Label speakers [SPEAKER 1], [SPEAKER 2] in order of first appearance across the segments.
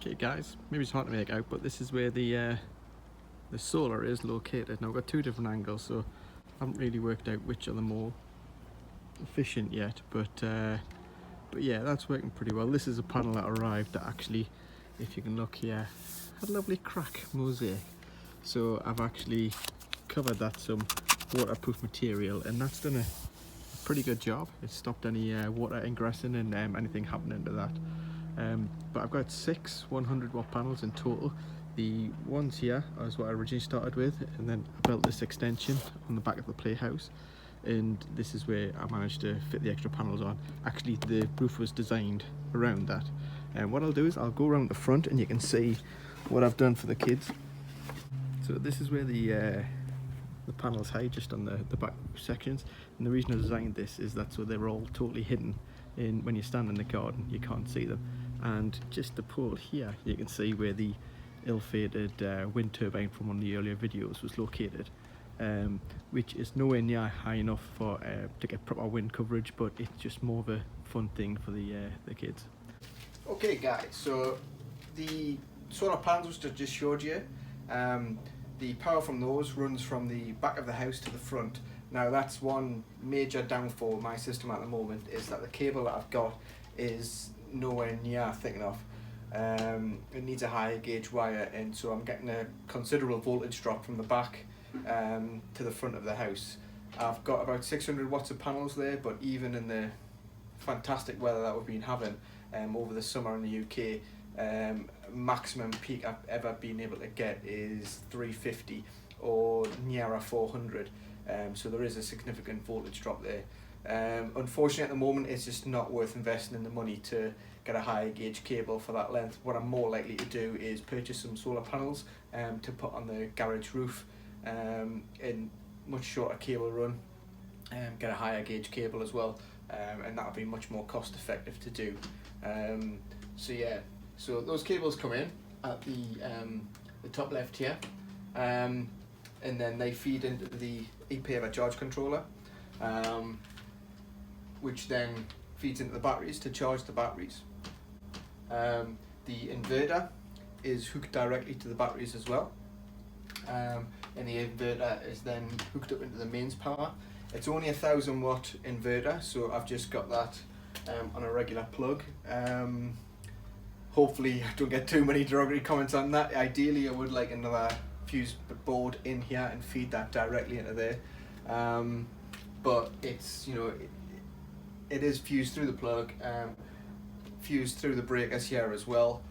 [SPEAKER 1] Okay guys, maybe it's hard to make out, but this is where the solar is located. Now I've got two different angles, so I haven't really worked out which are the more efficient yet, but yeah, that's working pretty well. This is a panel that arrived that actually, if you can look here, had a lovely crack mosaic. So I've actually covered that some waterproof material, and that's done a pretty good job. It's stopped any water ingressing and anything happening to that. But I've got 6 100-watt panels in total. The ones here is what I originally started with, and then I built this extension on the back of the Playhouse, and this is where I managed to fit the extra panels on. Actually, the roof was designed around that. And what I'll do is I'll go around the front and you can see what I've done for the kids. So this is where the panels hide, just on the back sections, and the reason I designed this is that so they're all totally hidden in when you stand in the garden, you can't see them. And just the pole here, you can see where the ill-fated wind turbine from one of the earlier videos was located, which is nowhere near high enough for to get proper wind coverage, but it's just more of a fun thing for the kids. Okay guys, so the solar panels which I just showed you, the power from those runs from the back of the house to the front. Now that's one major downfall of my system at the moment, is that the cable that I've got is nowhere near thick enough. It needs a higher gauge wire, and so I'm getting a considerable voltage drop from the back to the front of the house. I've got about 600 watts of panels there, but even in the fantastic weather that we've been having over the summer in the UK, maximum peak I've ever been able to get is 350 or nearer 400. So there is a significant voltage drop there. Unfortunately at the moment it's just not worth investing in the money to get a higher gauge cable for that length. What I'm more likely to do is purchase some solar panels to put on the garage roof in much shorter cable run, get a higher gauge cable as well, and that'll be much more cost effective to do. So yeah, so those cables come in at the top left here, and then they feed into the EP of a charge controller, which then feeds into the batteries to charge the batteries. The inverter is hooked directly to the batteries as well, and the inverter is then hooked up into the mains power. It's only a 1000 watt inverter, so I've just got that on a regular plug. Hopefully I don't get too many derogatory comments on that. Ideally I would like another fuse board in here and feed that directly into there, but it's, you know, it is fused through the plug, fused through the breakers here as well.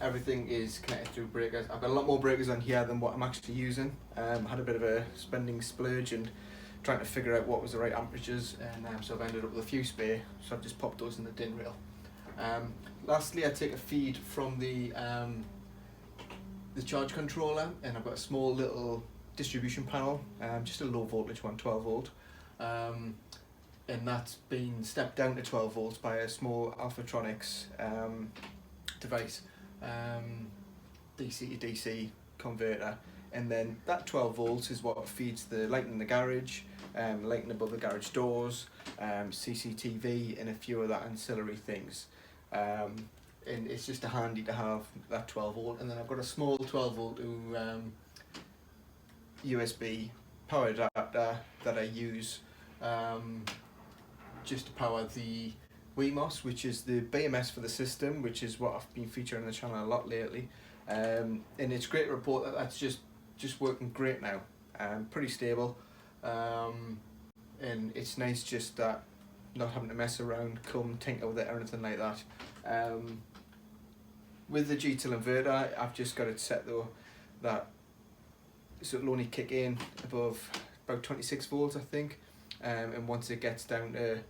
[SPEAKER 1] Everything is connected through breakers. I've got a lot more breakers on here than what I'm actually using. Had a bit of a spending splurge and trying to figure out what was the right amperatures, and so I've ended up with a few spare, so I've just popped those in the DIN rail. Lastly, I take a feed from the charge controller, and I've got a small little distribution panel, just a low voltage one, 12 volt, and that's been stepped down to 12 volts by a small Alphatronics device, DC to DC converter, and then that 12 volts is what feeds the lighting in the garage, lighting above the garage doors, CCTV, and a few other ancillary things. And it's just a handy to have that 12 volt, and then I've got a small 12 volt to USB power adapter that I use just to power the DiyBMS, which is the BMS for the system, which is what I've been featuring on the channel a lot lately. And it's great to report that that's just working great now, pretty stable, and it's nice just that not having to mess around, tinker with it or anything like that. With the G-Till inverter, I've just got it set though that so it'll only kick in above about 26 volts I think, and once it gets down to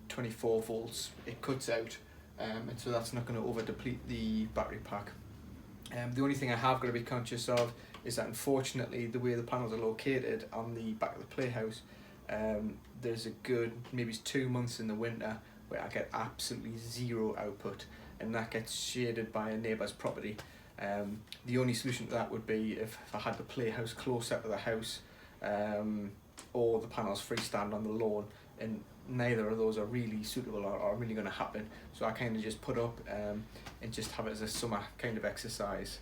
[SPEAKER 1] 24 volts it cuts out, and so that's not going to over deplete the battery pack. The only thing I have got to be conscious of is that unfortunately the way the panels are located on the back of the Playhouse, there's a good maybe 2 months in the winter where I get absolutely zero output, and that gets shaded by a neighbour's property. The only solution to that would be if I had the Playhouse closer to the house, or the panels freestand on the lawn, and neither of those are really suitable or really going to happen. So I kind of just put up and just have it as a summer kind of exercise.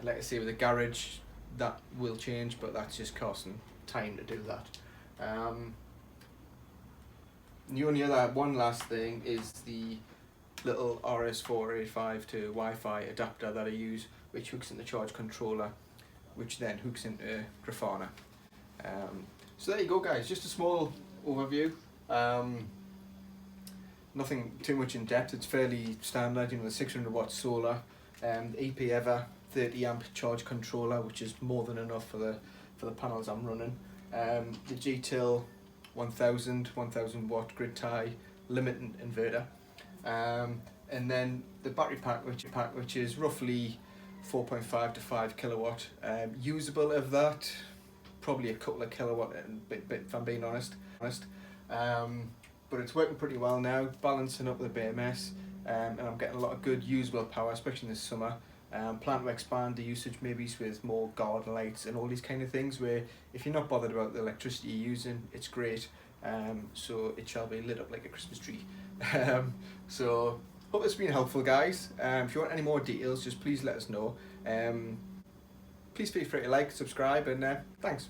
[SPEAKER 1] Like I say, with the garage, that will change, but that's just costing time to do that. The only other one last thing is the little RS485 to Wi-Fi adapter that I use, which hooks into the charge controller, which then hooks into Grafana. So there you go, guys, just a small overview. Nothing too much in depth, it's fairly standard, you know, the 600 watt solar, the EP-Ever 30 amp charge controller, which is more than enough for the panels I'm running. The GTIL 1000 watt grid tie limited inverter, and then the battery pack, which is roughly 4.5 to 5 kilowatt. Usable of that, probably a couple of kilowatt, if I'm being honest. But it's working pretty well now, balancing up the BMS, and I'm getting a lot of good usable power, especially this summer. Plan to expand the usage maybe with more garden lights and all these kind of things, where if you're not bothered about the electricity you're using, it's great. So it shall be lit up like a Christmas tree. So hope it's been helpful, guys. If you want any more details, just please let us know. Please feel free to like, subscribe, and thanks.